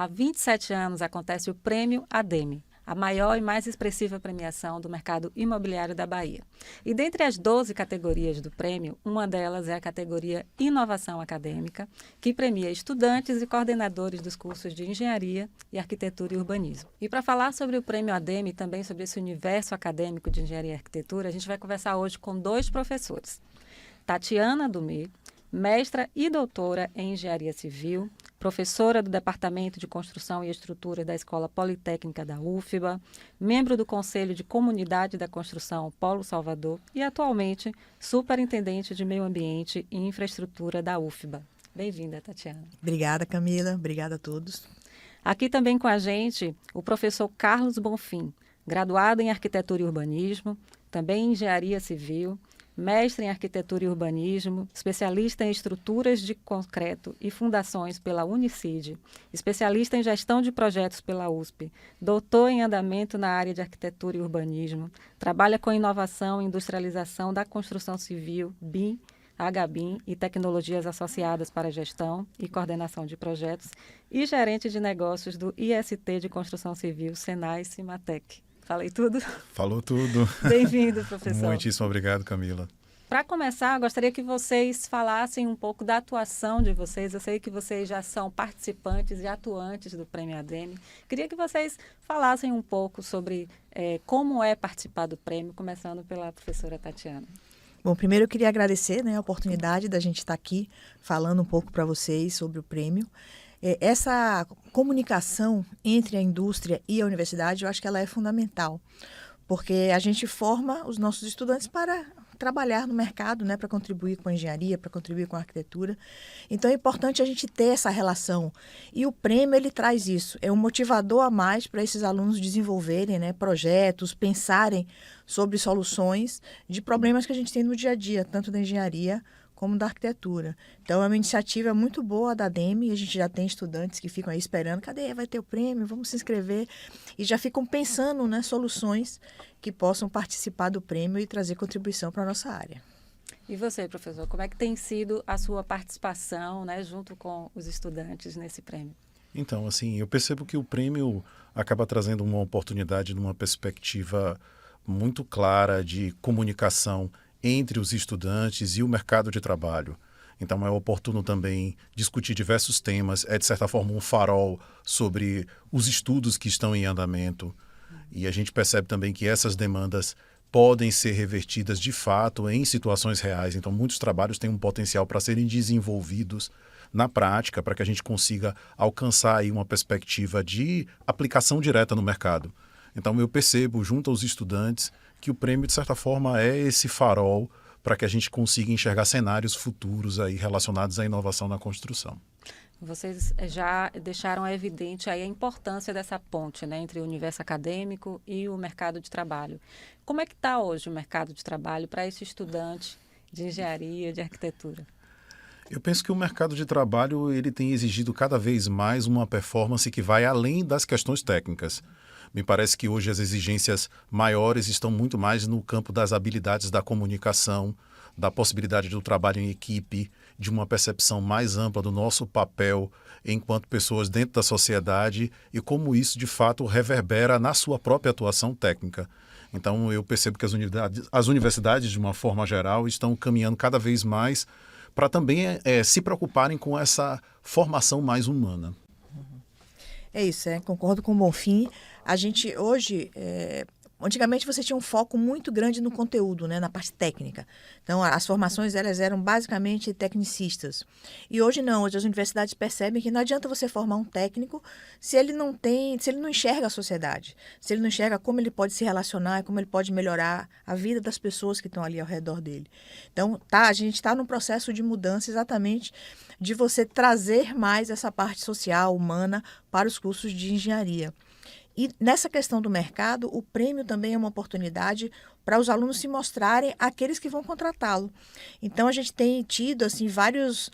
há 27 anos acontece o Prêmio ADEME, a maior e mais expressiva premiação do mercado imobiliário da Bahia. E dentre as 12 categorias do prêmio, uma delas é a categoria Inovação Acadêmica, que premia estudantes e coordenadores dos cursos de Engenharia e Arquitetura e Urbanismo. E para falar sobre o Prêmio ADEME e também sobre esse universo acadêmico de Engenharia e Arquitetura, a gente vai conversar hoje com 2 professores. Tatiana Dumê, mestra e doutora em Engenharia Civil, professora do Departamento de Construção e Estrutura da Escola Politécnica da UFBA, membro do Conselho de Comunidade da Construção Polo Salvador e, atualmente, superintendente de Meio Ambiente e Infraestrutura da UFBA. Bem-vinda, Tatiana. Obrigada, Camila. Obrigada a todos. Aqui também com a gente o professor Carlos Bonfim, graduado em Arquitetura e Urbanismo, também em Engenharia Civil, mestre em Arquitetura e Urbanismo, especialista em estruturas de concreto e fundações pela Unicid, especialista em gestão de projetos pela USP, doutor em andamento na área de Arquitetura e Urbanismo, trabalha com inovação e industrialização da construção civil, BIM, HBIM e tecnologias associadas para gestão e coordenação de projetos e gerente de negócios do IST de Construção Civil, Senai Cimatec. Falei tudo? Falou tudo. Bem-vindo, professor. Muitíssimo obrigado, Camila. Para começar, gostaria que vocês falassem um pouco da atuação de vocês. Eu sei que vocês já são participantes e atuantes do Prêmio ADEME. Queria que vocês falassem um pouco sobre como é participar do prêmio, começando pela professora Tatiana. Bom, primeiro eu queria agradecer, a oportunidade da gente estar aqui falando um pouco para vocês sobre o prêmio. Essa comunicação entre a indústria e a universidade, eu acho que ela é fundamental, porque a gente forma os nossos estudantes para trabalhar no mercado, para contribuir com a engenharia, para contribuir com a arquitetura. Então é importante a gente ter essa relação. E o prêmio, ele traz isso. É um motivador a mais para esses alunos desenvolverem projetos, pensarem sobre soluções de problemas que a gente tem no dia a dia, tanto da engenharia como da arquitetura. Então, é uma iniciativa muito boa da ADEME, a gente já tem estudantes que ficam aí esperando, cadê? Vai ter o prêmio? Vamos se inscrever. E já ficam pensando, soluções que possam participar do prêmio e trazer contribuição para a nossa área. E você, professor, como é que tem sido a sua participação, junto com os estudantes nesse prêmio? Então, eu percebo que o prêmio acaba trazendo uma oportunidade numa perspectiva muito clara de comunicação entre os estudantes e o mercado de trabalho. Então, é oportuno também discutir diversos temas, de certa forma, um farol sobre os estudos que estão em andamento. E a gente percebe também que essas demandas podem ser revertidas, de fato, em situações reais. Então, muitos trabalhos têm um potencial para serem desenvolvidos na prática, para que a gente consiga alcançar aí uma perspectiva de aplicação direta no mercado. Então, eu percebo, junto aos estudantes, que o prêmio, de certa forma, é esse farol para que a gente consiga enxergar cenários futuros aí relacionados à inovação na construção. Vocês já deixaram evidente aí a importância dessa ponte, entre o universo acadêmico e o mercado de trabalho. Como é que está hoje o mercado de trabalho para esse estudante de engenharia, de arquitetura? Eu penso que o mercado de trabalho ele tem exigido cada vez mais uma performance que vai além das questões técnicas. Me parece que hoje as exigências maiores estão muito mais no campo das habilidades da comunicação, da possibilidade do trabalho em equipe, de uma percepção mais ampla do nosso papel enquanto pessoas dentro da sociedade e como isso, de fato, reverbera na sua própria atuação técnica. Então, eu percebo que as universidades, de uma forma geral, estão caminhando cada vez mais para também se preocuparem com essa formação mais humana. É isso, concordo com o Bonfim. A gente hoje, antigamente você tinha um foco muito grande no conteúdo, na parte técnica. Então, as formações elas eram basicamente tecnicistas. E hoje não, hoje as universidades percebem que não adianta você formar um técnico se ele não enxerga a sociedade, se ele não enxerga como ele pode se relacionar, como ele pode melhorar a vida das pessoas que estão ali ao redor dele. Então, a gente está num processo de mudança exatamente de você trazer mais essa parte social, humana, para os cursos de engenharia. E nessa questão do mercado, o prêmio também é uma oportunidade para os alunos se mostrarem aqueles que vão contratá-lo. Então, a gente tem tido vários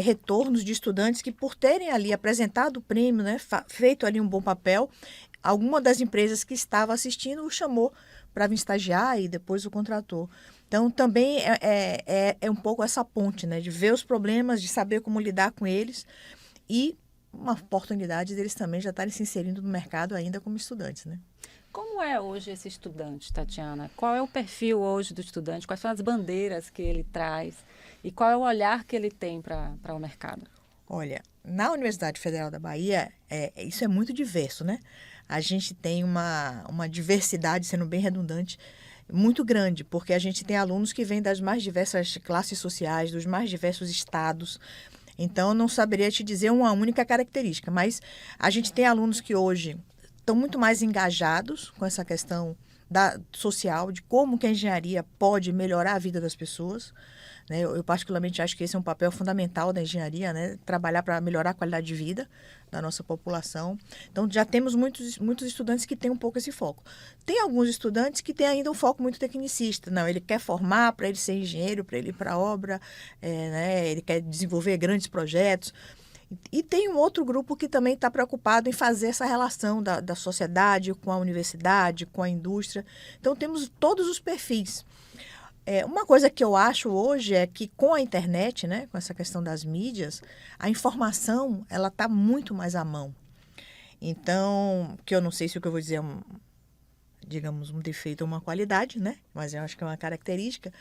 retornos de estudantes que, por terem ali apresentado o prêmio, feito ali um bom papel, alguma das empresas que estava assistindo o chamou para vir estagiar e depois o contratou. Então, também é um pouco essa ponte, de ver os problemas, de saber como lidar com eles e uma oportunidade deles também já estarem se inserindo no mercado ainda como estudantes, né? Como é hoje esse estudante, Tatiana? Qual é o perfil hoje do estudante? Quais são as bandeiras que ele traz? E qual é o olhar que ele tem para o mercado? Olha, na Universidade Federal da Bahia, isso é muito diverso, né? A gente tem uma diversidade, sendo bem redundante, muito grande, porque a gente tem alunos que vêm das mais diversas classes sociais, dos mais diversos estados. Então, eu não saberia te dizer uma única característica, mas a gente tem alunos que hoje estão muito mais engajados com essa questão social, de como que a engenharia pode melhorar a vida das pessoas. Né? Eu particularmente acho que esse é um papel fundamental da engenharia, né? Trabalhar para melhorar a qualidade de vida da nossa população. Então, já temos muitos estudantes que têm um pouco esse foco. Tem alguns estudantes que têm ainda um foco muito tecnicista. Não, ele quer formar para ele ser engenheiro, para ele ir para a obra, né? Ele quer desenvolver grandes projetos. E tem um outro grupo que também está preocupado em fazer essa relação da sociedade com a universidade, com a indústria. Então, temos todos os perfis. Uma coisa que eu acho hoje é que com a internet, né, com essa questão das mídias, a informação ela está muito mais à mão. Então, que eu não sei se o que eu vou dizer é digamos, um defeito ou uma qualidade, né? Mas eu acho que é uma característica.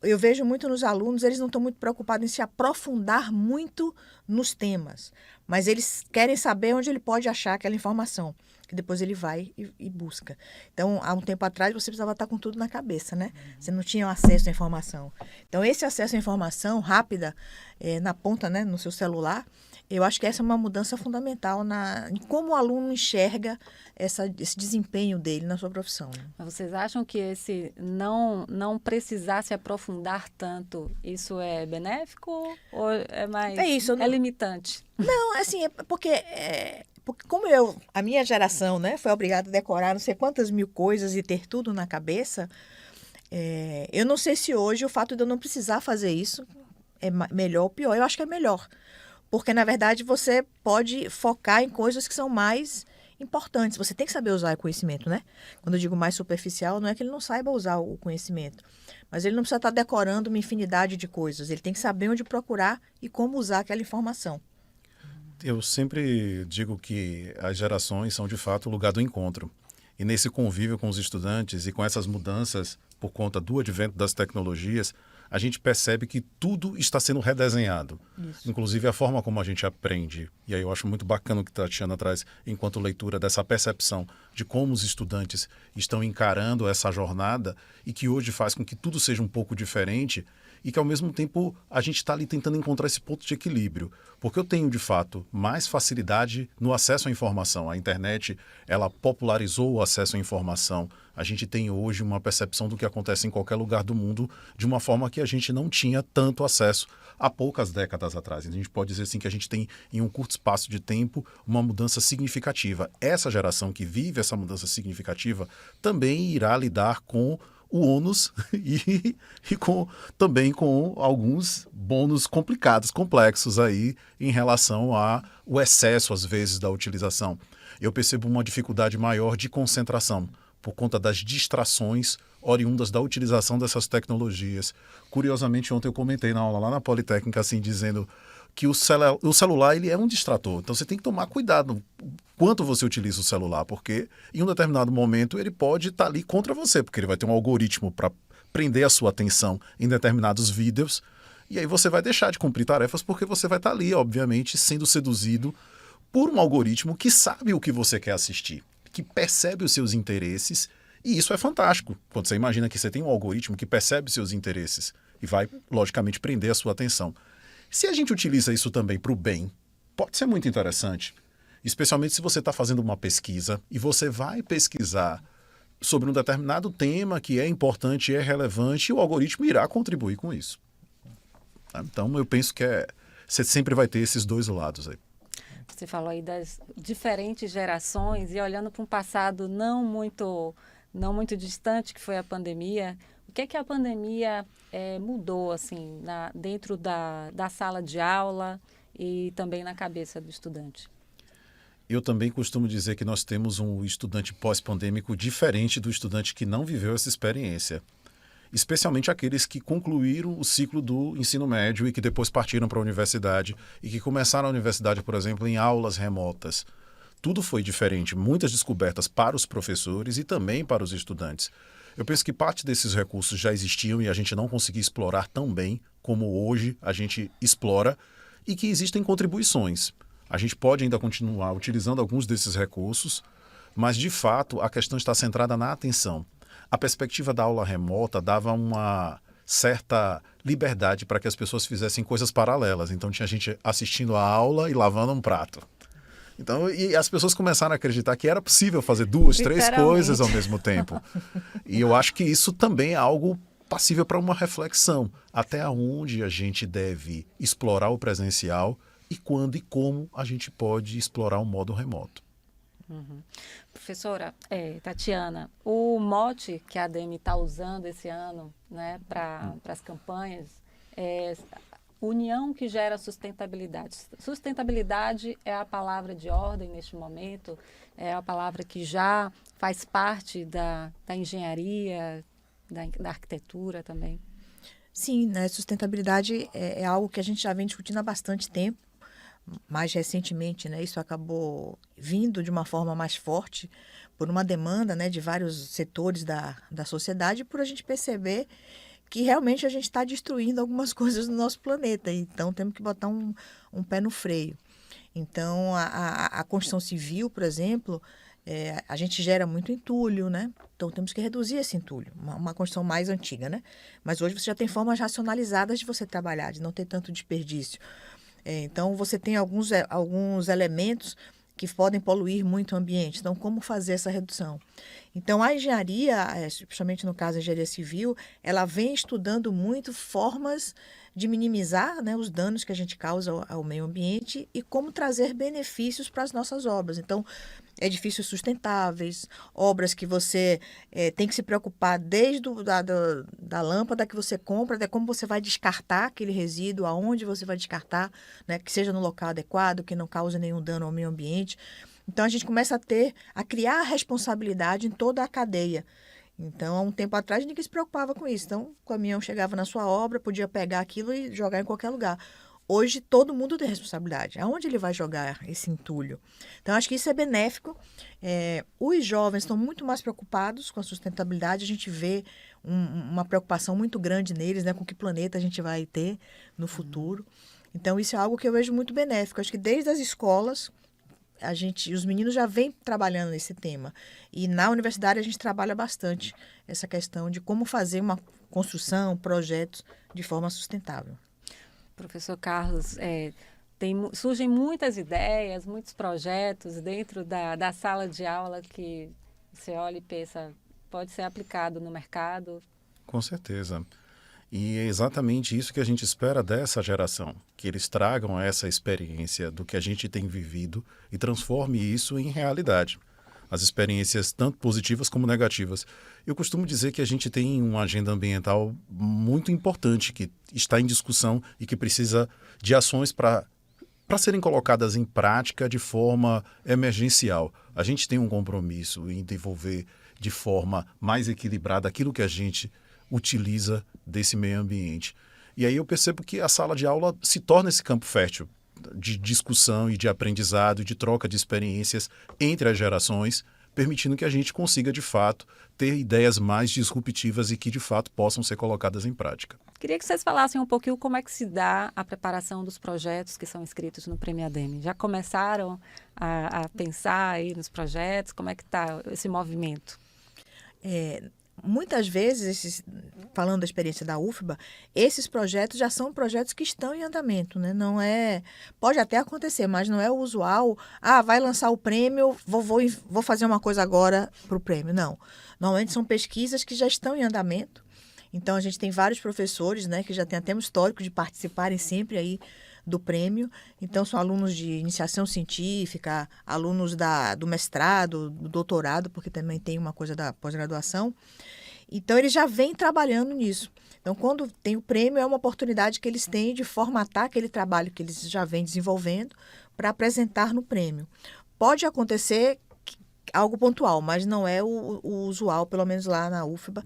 Eu vejo muito nos alunos, eles não estão muito preocupados em se aprofundar muito nos temas, mas eles querem saber onde ele pode achar aquela informação, que depois ele vai e busca. Então, há um tempo atrás, você precisava estar com tudo na cabeça, né? Você não tinha acesso à informação. Então, esse acesso à informação rápida, na ponta, né, no seu celular, eu acho que essa é uma mudança fundamental em como o aluno enxerga esse desempenho dele na sua profissão. Né? Mas vocês acham que esse não precisar se aprofundar tanto, isso é benéfico ou é mais limitante? Não, assim, porque como a minha geração, né, foi obrigada a decorar não sei quantas mil coisas e ter tudo na cabeça, eu não sei se hoje o fato de eu não precisar fazer isso é melhor ou pior. Eu acho que é melhor. Porque, na verdade, você pode focar em coisas que são mais importantes. Você tem que saber usar o conhecimento, né? Quando eu digo mais superficial, não é que ele não saiba usar o conhecimento. Mas ele não precisa estar decorando uma infinidade de coisas. Ele tem que saber onde procurar e como usar aquela informação. Eu sempre digo que as gerações são, de fato, o lugar do encontro. E nesse convívio com os estudantes e com essas mudanças por conta do advento das tecnologias, a gente percebe que tudo está sendo redesenhado. Isso. Inclusive a forma como a gente aprende. E aí eu acho muito bacana o que a Tatiana traz enquanto leitura dessa percepção de como os estudantes estão encarando essa jornada e que hoje faz com que tudo seja um pouco diferente e que ao mesmo tempo a gente está ali tentando encontrar esse ponto de equilíbrio. Porque eu tenho, de fato, mais facilidade no acesso à informação. A internet, ela popularizou o acesso à informação. A gente tem hoje uma percepção do que acontece em qualquer lugar do mundo de uma forma que a gente não tinha tanto acesso há poucas décadas atrás. A gente pode dizer assim que a gente tem, em um curto espaço de tempo, uma mudança significativa. Essa geração que vive essa mudança significativa também irá lidar com o ônus e também com alguns bônus complicados, complexos aí em relação ao excesso, às vezes, da utilização. Eu percebo uma dificuldade maior de concentração por conta das distrações oriundas da utilização dessas tecnologias. Curiosamente, ontem eu comentei na aula lá na Politécnica, assim, dizendo que o celular ele é um distrator. Então, você tem que tomar cuidado quanto você utiliza o celular, porque em um determinado momento ele pode estar ali contra você, porque ele vai ter um algoritmo para prender a sua atenção em determinados vídeos, e aí você vai deixar de cumprir tarefas porque você vai estar ali, obviamente, sendo seduzido por um algoritmo que sabe o que você quer assistir, que percebe os seus interesses, e isso é fantástico. Quando você imagina que você tem um algoritmo que percebe os seus interesses e vai, logicamente, prender a sua atenção. Se a gente utiliza isso também para o bem, pode ser muito interessante, especialmente se você está fazendo uma pesquisa e você vai pesquisar sobre um determinado tema que é importante e é relevante, e o algoritmo irá contribuir com isso. Então, eu penso que você sempre vai ter esses dois lados aí. Você falou aí das diferentes gerações e olhando para um passado não muito distante, que foi a pandemia. O que a pandemia mudou assim, dentro da sala de aula e também na cabeça do estudante? Eu também costumo dizer que nós temos um estudante pós-pandêmico diferente do estudante que não viveu essa experiência. especialmente aqueles que concluíram o ciclo do ensino médio e que depois partiram para a universidade e que começaram a universidade, por exemplo, em aulas remotas. Tudo foi diferente, muitas descobertas para os professores e também para os estudantes. Eu penso que parte desses recursos já existiam e a gente não conseguia explorar tão bem como hoje a gente explora e que existem contribuições. A gente pode ainda continuar utilizando alguns desses recursos, mas, de fato, a questão está centrada na atenção. A perspectiva da aula remota dava uma certa liberdade para que as pessoas fizessem coisas paralelas. Então, tinha gente assistindo a aula e lavando um prato. Então, e as pessoas começaram a acreditar que era possível fazer 2, 3 coisas ao mesmo tempo. E eu acho que isso também é algo passível para uma reflexão. Até onde a gente deve explorar o presencial e quando e como a gente pode explorar o modo remoto. Uhum. Professora Tatiana, o mote que a ADEME está usando esse ano, né, para as campanhas é união que gera sustentabilidade. Sustentabilidade é a palavra de ordem neste momento, é a palavra que já faz parte da engenharia, da arquitetura também. Sim, né, sustentabilidade é algo que a gente já vem discutindo há bastante tempo. Mais recentemente, né, isso acabou vindo de uma forma mais forte por uma demanda, né, de vários setores da sociedade, por a gente perceber que realmente a gente está destruindo algumas coisas no nosso planeta. Então, temos que botar um pé no freio. Então, a construção civil, por exemplo, a gente gera muito entulho, né? Então, temos que reduzir esse entulho. Uma construção mais antiga, né? Mas hoje você já tem formas racionalizadas de você trabalhar, de não ter tanto desperdício. Então, você tem alguns elementos que podem poluir muito o ambiente. Então, como fazer essa redução? Então, a engenharia, principalmente no caso a engenharia civil, ela vem estudando muito formas de minimizar, né, os danos que a gente causa ao meio ambiente e como trazer benefícios para as nossas obras. Então, edifícios sustentáveis, obras que você tem que se preocupar desde da lâmpada que você compra, até como você vai descartar aquele resíduo, aonde você vai descartar, né, que seja no local adequado, que não cause nenhum dano ao meio ambiente. Então, a gente começa a criar responsabilidade em toda a cadeia. Então, há um tempo atrás, ninguém se preocupava com isso. Então, o caminhão chegava na sua obra, podia pegar aquilo e jogar em qualquer lugar. Hoje, todo mundo tem responsabilidade. Aonde ele vai jogar esse entulho? Então, acho que isso é benéfico. Os jovens estão muito mais preocupados com a sustentabilidade. A gente vê uma preocupação muito grande neles, né, com que planeta a gente vai ter no futuro. Então, isso é algo que eu vejo muito benéfico. Acho que desde as escolas, os meninos já vêm trabalhando nesse tema. E na universidade a gente trabalha bastante essa questão de como fazer uma construção, projetos de forma sustentável. Professor Carlos, surgem muitas ideias, muitos projetos dentro da sala de aula que você olha e pensa, pode ser aplicado no mercado? Com certeza. E é exatamente isso que a gente espera dessa geração, que eles tragam essa experiência do que a gente tem vivido e transforme isso em realidade. As experiências tanto positivas como negativas. Eu costumo dizer que a gente tem uma agenda ambiental muito importante que está em discussão e que precisa de ações para serem colocadas em prática de forma emergencial. A gente tem um compromisso em desenvolver de forma mais equilibrada aquilo que a gente utiliza desse meio ambiente. E aí eu percebo que a sala de aula se torna esse campo fértil de discussão e de aprendizado e de troca de experiências entre as gerações, permitindo que a gente consiga, de fato, ter ideias mais disruptivas e que, de fato, possam ser colocadas em prática. Queria que vocês falassem um pouquinho como é que se dá a preparação dos projetos que são inscritos no Prêmio ADEME. Já começaram a pensar aí nos projetos? Como é que está esse movimento? Muitas vezes, falando da experiência da UFBA, esses projetos já são projetos que estão em andamento, né? Não pode até acontecer, mas não é o usual. Vai lançar o prêmio, vou fazer uma coisa agora para o prêmio. Não. Normalmente são pesquisas que já estão em andamento. Então, a gente tem vários professores, né, que já têm até um histórico de participarem sempre aí do prêmio. Então, são alunos de iniciação científica, alunos do mestrado, do doutorado, porque também tem uma coisa da pós-graduação. Então, eles já vêm trabalhando nisso. Então, quando tem o prêmio, é uma oportunidade que eles têm de formatar aquele trabalho que eles já vêm desenvolvendo para apresentar no prêmio. Pode acontecer algo pontual, mas não é o usual, pelo menos lá na UFBA,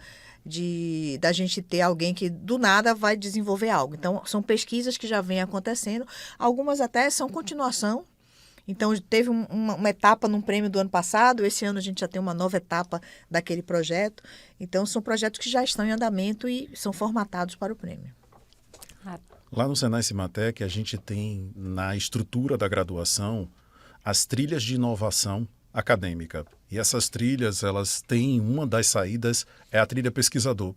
da gente ter alguém que do nada vai desenvolver algo. Então, são pesquisas que já vêm acontecendo, algumas até são continuação. Então, teve uma etapa num prêmio do ano passado, esse ano a gente já tem uma nova etapa daquele projeto. Então, são projetos que já estão em andamento e são formatados para o prêmio. Lá no Senai Cimatec, a gente tem na estrutura da graduação as trilhas de inovação acadêmica. E essas trilhas, elas têm uma das saídas, é a trilha pesquisador,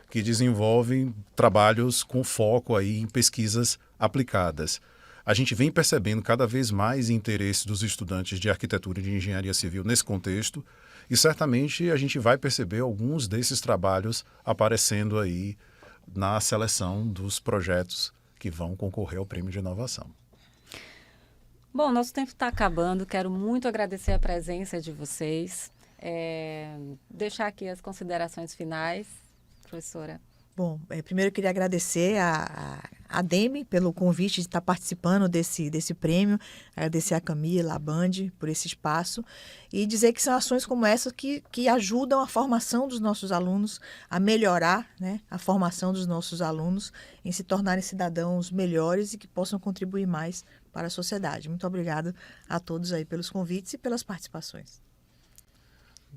que desenvolve trabalhos com foco aí em pesquisas aplicadas. A gente vem percebendo cada vez mais interesse dos estudantes de arquitetura e de engenharia civil nesse contexto e certamente a gente vai perceber alguns desses trabalhos aparecendo aí na seleção dos projetos que vão concorrer ao Prêmio de Inovação. Bom, nosso tempo está acabando. Quero muito agradecer a presença de vocês. Deixar aqui as considerações finais, professora. Bom, primeiro eu queria agradecer a DEME pelo convite de estar participando desse prêmio, agradecer a Camila, a Band por esse espaço e dizer que são ações como essa que ajudam a formação dos nossos alunos, a melhorar, né, a formação dos nossos alunos em se tornarem cidadãos melhores e que possam contribuir mais para a sociedade. Muito obrigada a todos aí pelos convites e pelas participações.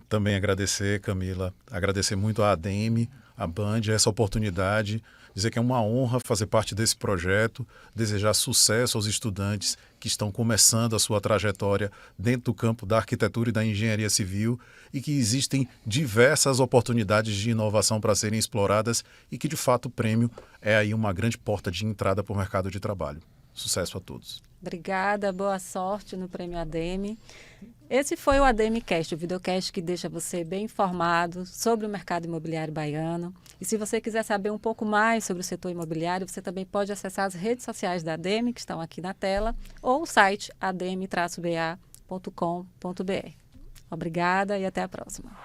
Também agradecer, Camila, agradecer muito à ADEME, à Band, essa oportunidade, dizer que é uma honra fazer parte desse projeto, desejar sucesso aos estudantes que estão começando a sua trajetória dentro do campo da arquitetura e da engenharia civil e que existem diversas oportunidades de inovação para serem exploradas e que, de fato, o prêmio é aí uma grande porta de entrada para o mercado de trabalho. Sucesso a todos. Obrigada, boa sorte no Prêmio ADEME. Esse foi o ADEMEcast, o videocast que deixa você bem informado sobre o mercado imobiliário baiano. E se você quiser saber um pouco mais sobre o setor imobiliário, você também pode acessar as redes sociais da ADEME, que estão aqui na tela, ou o site ademe-ba.com.br. Obrigada e até a próxima.